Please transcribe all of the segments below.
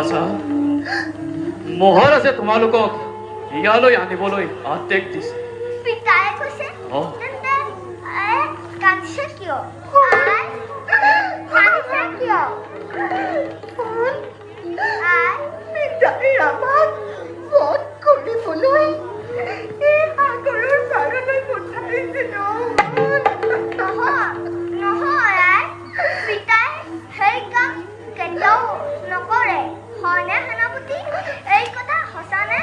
বাছা মহাৰাজে তোমালোকক ইয়ালৈ আনিবলৈ আদেশ দিছে পিতাই কৈছে তেন্তে কাঁদিছে কিয় কাঁদিছে কিয় পিতাই আমাক বধ কৰিবলৈ এই সাগৰৰ পাৰলৈ পঠাইছিল নহয় পিতাই সেই কাম কেতিয়াও নকৰে হয়নে সেনাপতি এই কথা সঁচানে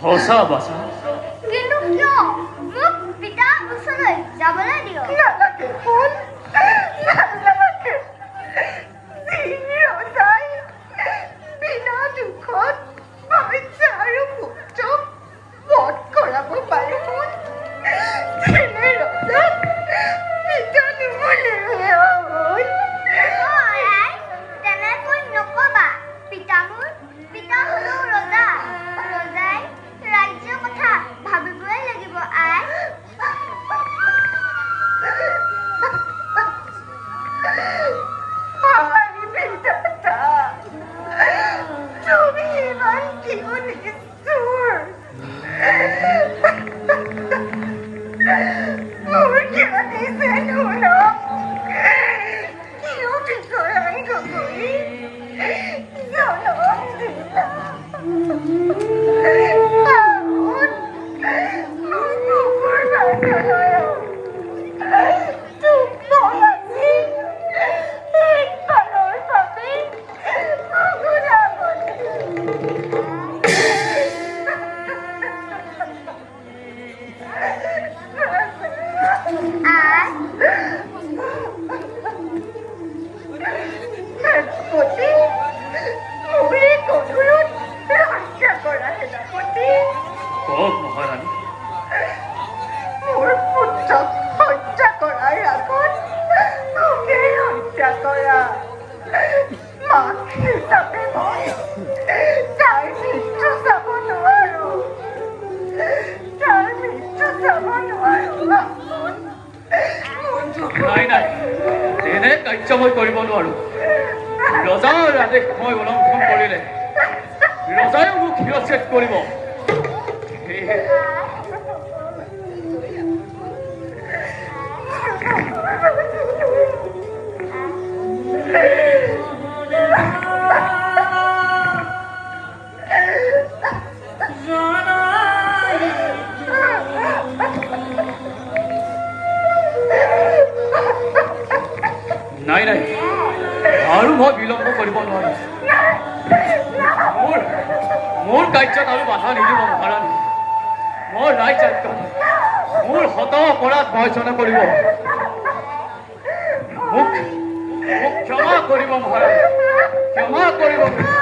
সঁচা বাছা কিন্তু কিয় মোক পিতাৰ ওচৰলৈ যাবলৈ দিয়ক নালাগে নালাগে ৰজাই বিনা দুখত বাচ্চা আৰু পুত্ৰক বধ কৰাব পাৰে ৰজাক পিতা নিবলৈ তেনেকৈ নকবা পিতা হলেও ৰজা ৰজাই ৰাজ্যৰ কথা ভাবিবই লাগিব তুমি ইমান কিয় নিষ্ঠুৰ মোৰ কিয় দিছে নোলক কিয় বিচৰাই গগৈ জনম দিলা মই কৰিব নোৱাৰো ৰজাৰ আদেশ মই উলংঘন কৰিলে ৰজাই মোক শিৰচ্ছেদ কৰিব নাই নাই আৰু মই বিলম্ব কৰিব নোৱাৰো মোৰ কাৰ্যত আৰু বাধা নিদিব মহাৰাণী মোৰ ৰাইজ মোৰ হত অপৰাধ বৰ্জনা কৰিব মোক ক্ষমা কৰিব মহাৰাণী ক্ষমা কৰিব